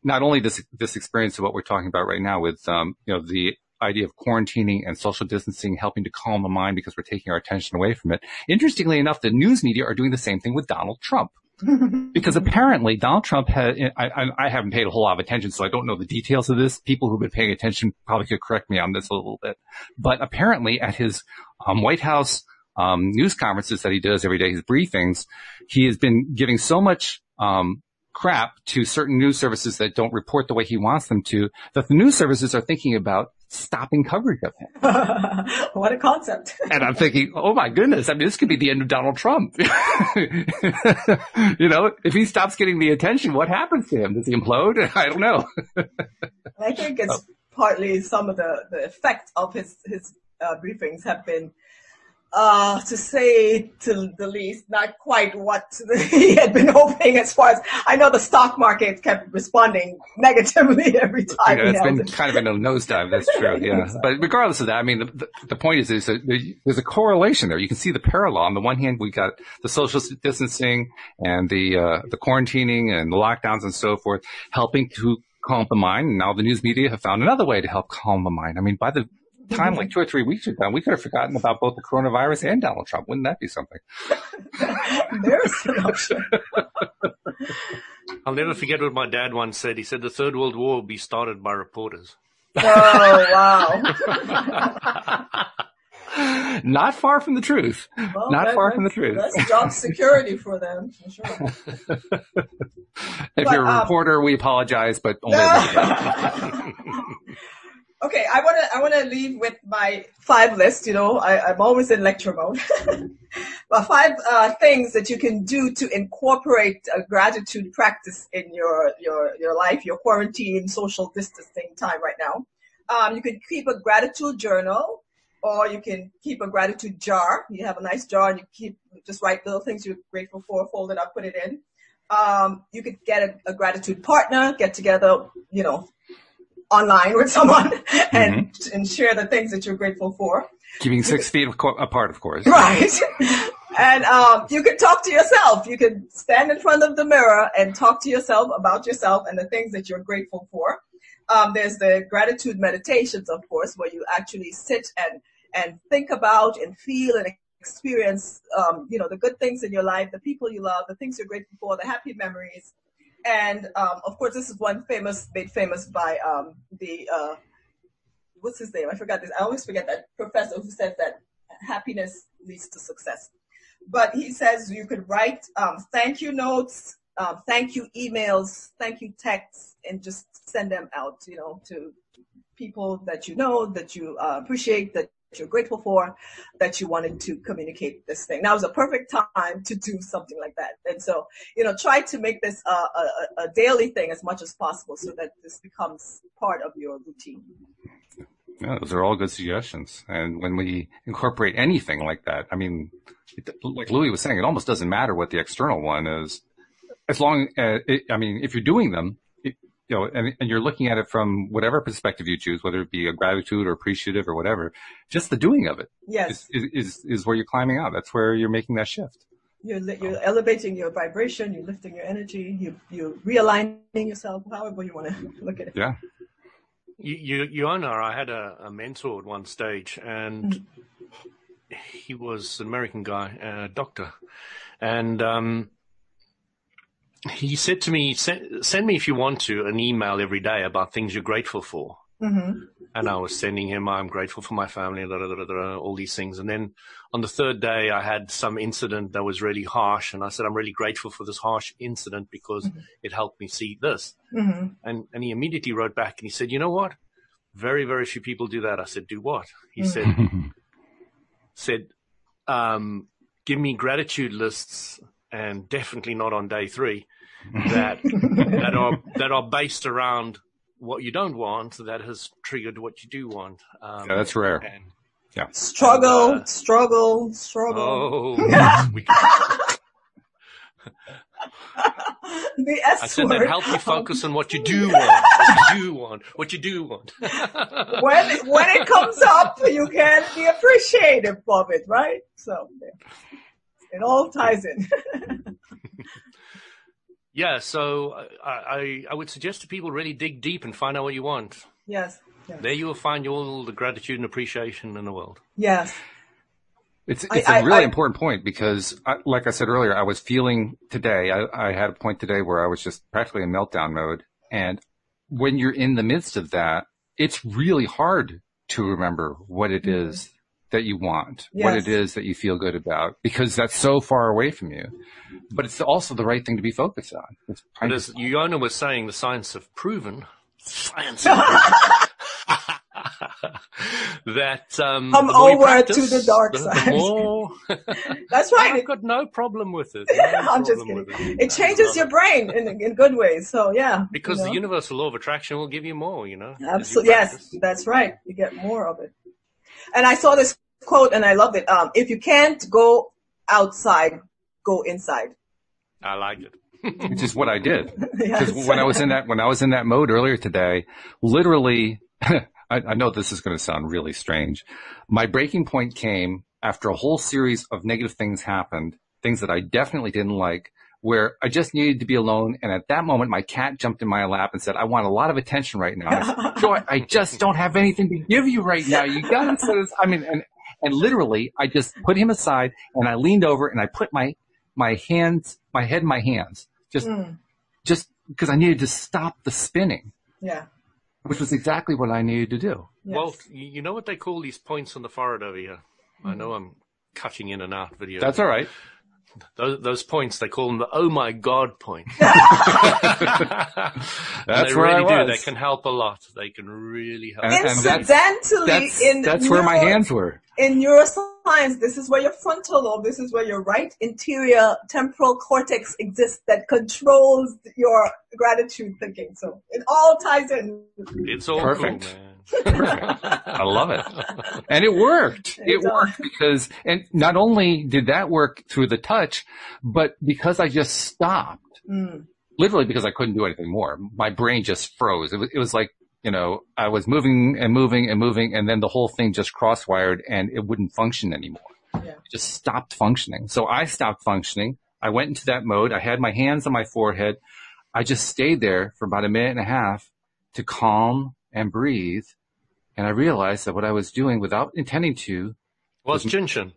not only this experience of what we're talking about right now with, the idea of quarantining and social distancing, helping to calm the mind because we're taking our attention away from it. Interestingly enough, the news media are doing the same thing with Donald Trump. Because apparently Donald Trump I haven't paid a whole lot of attention, so I don't know the details of this. People who've been paying attention probably could correct me on this a little bit. But apparently at his White House news conferences that he does every day, his briefings, he has been giving so much crap to certain news services that don't report the way he wants them to, that the news services are thinking about stopping coverage of him. What a concept. And I'm thinking, oh my goodness, this could be the end of Donald Trump. If he stops getting the attention, what happens to him? Does he implode? I don't know. I think it's partly some of the effect of his briefings have been, to say to the least, not quite what he had been hoping as far as, I know the stock market kept responding negatively every time. It's been kind of in a nosedive, that's true, yeah. Exactly. But regardless of that, the point is that there's a correlation there. You can see the parallel. On the one hand, we got the social distancing and the quarantining and the lockdowns and so forth, helping to calm the mind. And now the news media have found another way to help calm the mind. By the time like 2 or 3 weeks ago, we could have forgotten about both the coronavirus and Donald Trump. Wouldn't that be something? There's an option. I'll never forget what my dad once said. He said the Third World War will be started by reporters. Oh, wow. Not far from the truth. Well, Not far from the truth. That's job security for them, for sure. If you're a reporter, we apologize, but only. Okay, I want to leave with my 5 list. I'm always in lecture mode. But 5 things that you can do to incorporate a gratitude practice in your life, your quarantine, social distancing time right now. You can keep a gratitude journal, or you can keep a gratitude jar. You have a nice jar and you just write little things you're grateful for, fold it up, put it in. You could get a gratitude partner, get together, online with someone and share the things that you're grateful for. Keeping 6 feet apart, of course. Right. And you can talk to yourself. You can stand in front of the mirror and talk to yourself about yourself and the things that you're grateful for. There's the gratitude meditations, of course, where you actually sit and think about and feel and experience, the good things in your life, the people you love, the things you're grateful for, the happy memories. And, of course, this is one made famous by, what's his name? I forgot this. I always forget that professor who says that happiness leads to success. But he says you could write, thank you notes, thank you emails, thank you texts, and just send them out, to people that that you appreciate, that you're grateful for, that you wanted to communicate this thing. Now is a perfect time to do something like that. And so, try to make this a daily thing as much as possible so that this becomes part of your routine. Yeah, those are all good suggestions. And when we incorporate anything like that, like Louis was saying, it almost doesn't matter what the external one is. As long as, if you're doing them, and you're looking at it from whatever perspective you choose, whether it be a gratitude or appreciative or whatever, just the doing of it is where you're climbing out. That's where you're making that shift. You're elevating your vibration, you're lifting your energy, you're realigning yourself, however you want to look at it. Yeah. Uohna, I had a mentor at one stage, and he was an American guy, a doctor, and he said to me, send me, if you want to, an email every day about things you're grateful for. Mm-hmm. And I was sending him, I'm grateful for my family, all these things. And then on the third day, I had some incident that was really harsh. And I said, I'm really grateful for this harsh incident because it helped me see this. And he immediately wrote back and he said, you know what? Very, very few people do that. I said, do what? He said, give me gratitude lists, and definitely not on day 3, that are based around what you don't want, that has triggered what you do want. Yeah, that's rare. Yeah. Struggle. Oh, The S I said word. that help you focus on what you do want. What you do want. When it comes up, you can be appreciative of it, right? So it all ties in. Yeah, so I would suggest to people really dig deep and find out what you want. Yes. There you will find all the gratitude and appreciation in the world. Yes. It's a really important point because, like I said earlier, I was feeling today, I had a point today where I was just practically in meltdown mode. And when you're in the midst of that, it's really hard to remember what it is that you want, what it is that you feel good about, because that's so far away from you. But it's also the right thing to be focused on. But as Uohna was saying, the science have proven that come over practice, to the dark side. The more, that's right. I've got no problem with it. I'm just kidding. It changes your brain in good ways. So yeah, because the universal law of attraction will give you more. Absolutely. Yes, that's right. You get more of it. And I saw this quote and I love it. If you can't go outside, go inside. I like it. Which is what I did. Because when I was in that mode earlier today, literally, I know this is going to sound really strange. My breaking point came after a whole series of negative things happened, things that I definitely didn't like, where I just needed to be alone. And at that moment, my cat jumped in my lap and said, I want a lot of attention right now. I said, Joy, I just don't have anything to give you right now. You got to say this. I mean, and literally, I just put him aside and I leaned over and I put my head in my hands. Just because I needed to stop the spinning. Yeah. Which was exactly what I needed to do. Yes. Well, you know what they call these points on the forehead over here? I know I'm cutting in and out video. That's all right. Those points, they call them the oh my God point. That's they where really I was. do. They can help a lot. They can really help. Incidentally, that's where my hands were. In neuroscience, this is where your frontal lobe, this is where your right interior temporal cortex exists that controls your gratitude thinking. So it all ties in. It's all Perfect. cool, man. Perfect. I love it. And it worked. It worked because, and not only did that work through the touch, but because I just stopped, literally because I couldn't do anything more. My brain just froze. It was like, I was moving and moving and moving, and then the whole thing just cross-wired and it wouldn't function anymore. Yeah. It just stopped functioning. So I stopped functioning. I went into that mode. I had my hands on my forehead. I just stayed there for about a minute and a half to calm and breathe. And I realized that what I was doing without intending to was Jinshin.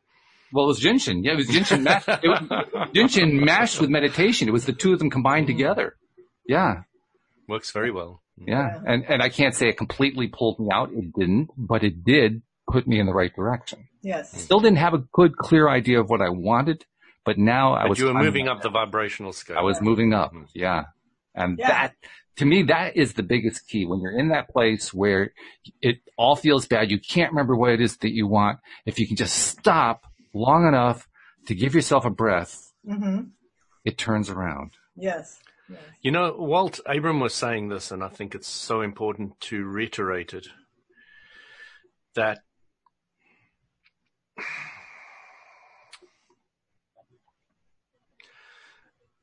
Well, it was Jinshin. Yeah, it was Jinshin. Jinshin mashed with meditation. It was the two of them combined together. Yeah. Works very well. Yeah. And I can't say it completely pulled me out. It didn't, but it did put me in the right direction. Yes. Still didn't have a good, clear idea of what I wanted, but now you were moving up the vibrational scale. I was moving up. Yeah. And that, to me, that is the biggest key. When you're in that place where it all feels bad, you can't remember what it is that you want. If you can just stop long enough to give yourself a breath, it turns around. Yes. Walt Abram was saying this, and I think it's so important to reiterate it, that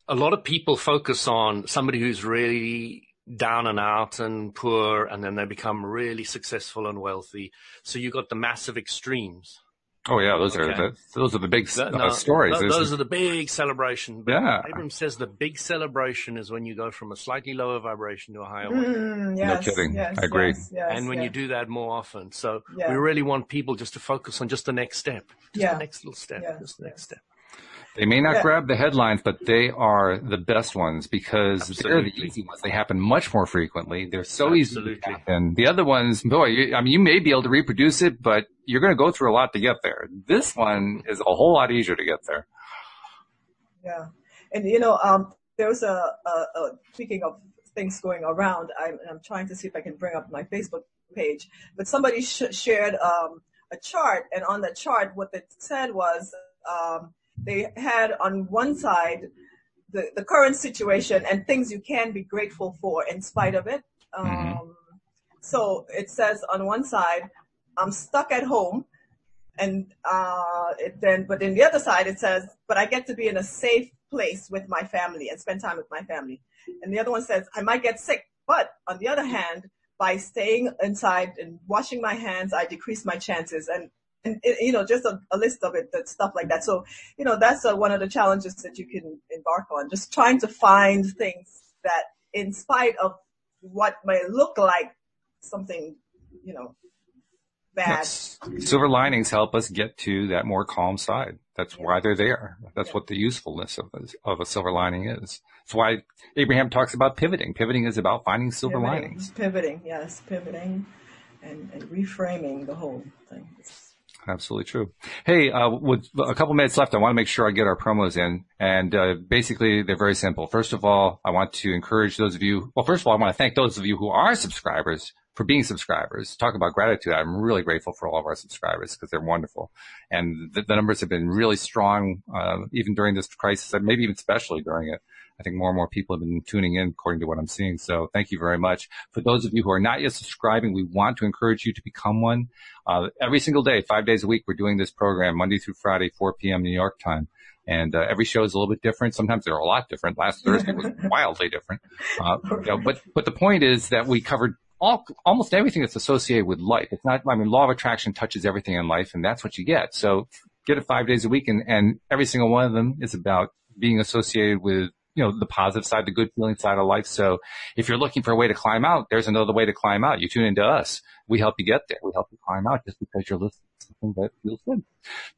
a lot of people focus on somebody who's really down and out and poor, and then they become really successful and wealthy. So you got the massive extremes. Oh yeah, those are the big stories. Those are the big celebration. But yeah. Abram says the big celebration is when you go from a slightly lower vibration to a higher one. Yes, no kidding. Yes, I agree. Yes, and when you do that more often. So we really want people just to focus on just the next step. Just the next little step. Just the next step. They may not grab the headlines, but they are the best ones because they're the easy ones. They happen much more frequently. They're so easy to happen. The other ones, boy, you may be able to reproduce it, but you're going to go through a lot to get there. This one is a whole lot easier to get there. Yeah. And, there was speaking of things going around, I'm trying to see if I can bring up my Facebook page, but somebody shared a chart, and on that chart, what it said was they had on one side the current situation and things you can be grateful for in spite of it. So it says on one side, I'm stuck at home, and but in the other side it says, but I get to be in a safe place with my family and spend time with my family. And the other one says, I might get sick, but on the other hand, by staying inside and washing my hands, I decrease my chances. And just a list of it, that stuff like that. So, that's one of the challenges that you can embark on, just trying to find things that, in spite of what may look like something, bad. Yes. Silver linings help us get to that more calm side. That's why they're there. That's what the usefulness of a silver lining is. That's why Abraham talks about pivoting. Pivoting is about finding silver linings. Pivoting and reframing the whole thing. Absolutely true. Hey, with a couple minutes left, I want to make sure I get our promos in. And basically, they're very simple. First of all, I want to encourage those of you. Well, first of all, I want to thank those of you who are subscribers for being subscribers. Talk about gratitude. I'm really grateful for all of our subscribers because they're wonderful. And the numbers have been really strong, even during this crisis, and maybe even especially during it. I think more and more people have been tuning in according to what I'm seeing. So thank you very much. For those of you who are not yet subscribing, we want to encourage you to become one. Every single day, 5 days a week, we're doing this program Monday through Friday, 4 p.m. New York time. And every show is a little bit different. Sometimes they're a lot different. Last Thursday was wildly different. But the point is that we covered almost everything that's associated with life. It's not, law of attraction touches everything in life, and that's what you get. So get it 5 days a week, and every single one of them is about being associated with, the positive side, the good feeling side of life. So if you're looking for a way to climb out, there's another way to climb out. You tune into us. We help you get there. We help you climb out just because you're listening to something that feels good.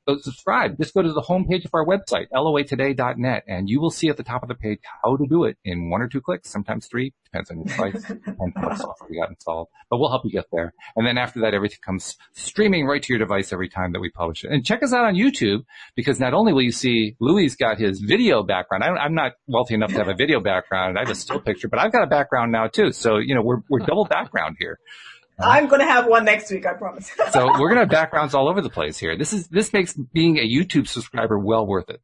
So subscribe. Just go to the homepage of our website, loatoday.net, and you will see at the top of the page how to do it in 1 or 2 clicks, sometimes 3, depends on your device and how much software you got installed. But we'll help you get there. And then after that, everything comes streaming right to your device every time that we publish it. And check us out on YouTube, because not only will you see Louis got his video background. I'm not wealthy enough to have a video background. I have a still picture, but I've got a background now too. So, we're double background here. I'm going to have one next week, I promise. So we're going to have backgrounds all over the place here. This makes being a YouTube subscriber well worth it.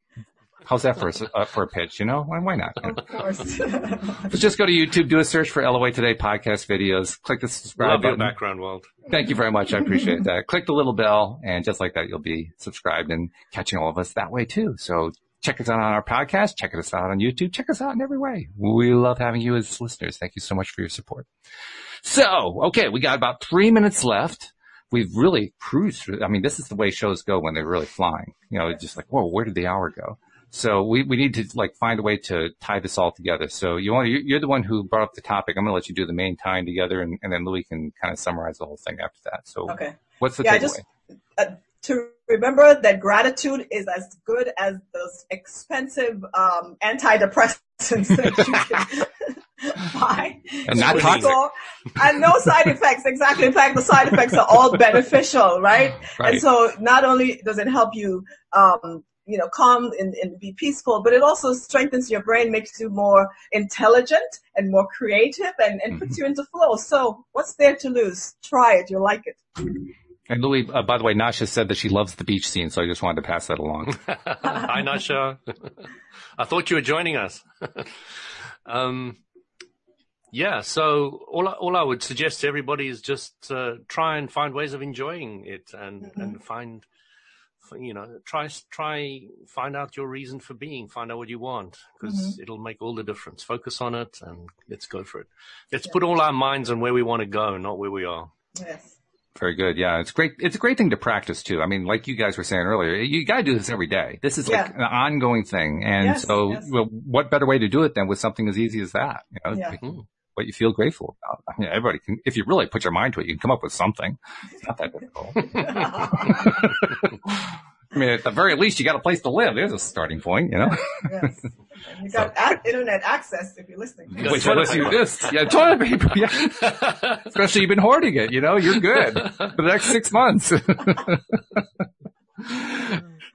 How's that for a pitch? Why not? Of course. Let's just go to YouTube, do a search for LOA Today podcast videos, click the subscribe button. Background world. Thank you very much. I appreciate that. Click the little bell, and just like that, you'll be subscribed and catching all of us that way too. So check us out on our podcast. Check us out on YouTube. Check us out in every way. We love having you as listeners. Thank you so much for your support. So, okay, we got about 3 minutes left. We've really cruised through. This is the way shows go when they're really flying. Just like, whoa, where did the hour go? So we need to find a way to tie this all together. So you're the one who brought up the topic. I'm going to let you do the main tying together, and then Louis can kind of summarize the whole thing after that. So okay. What's the takeaway? To remember that gratitude is as good as those expensive antidepressants that you can buy. And not toxic. And no side effects. Exactly. In fact, the side effects are all beneficial, right? Right. And so not only does it help you, calm and be peaceful, but it also strengthens your brain, makes you more intelligent and more creative, and puts you into flow. So what's there to lose? Try it. You'll like it. And Louis, by the way, Nasha said that she loves the beach scene, so I just wanted to pass that along. Hi, Nasha. I thought you were joining us. So all I would suggest to everybody is just try and find ways of enjoying it, and find, find out your reason for being, find out what you want, because it'll make all the difference. Focus on it, and let's go for it. Let's put all our minds on where we want to go, not where we are. Yes. Very good. Yeah, it's great. It's a great thing to practice too. Like you guys were saying earlier, you got to do this every day. This is like an ongoing thing. And well, what better way to do it than with something as easy as that? What you feel grateful about. Everybody can, if you really put your mind to it, you can come up with something. It's not that difficult. I mean, at the very least, you got a place to live. There's a starting point, you know. Yes. And you got internet access if you're listening. Which unless you just, toilet paper, yeah. Especially you've been hoarding it, you know, you're good for the next 6 months.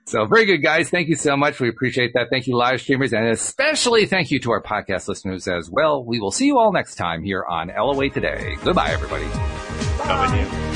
So very good, guys. Thank you so much. We appreciate that. Thank you, live streamers, and especially thank you to our podcast listeners as well. We will see you all next time here on LOA Today. Goodbye, everybody. Bye.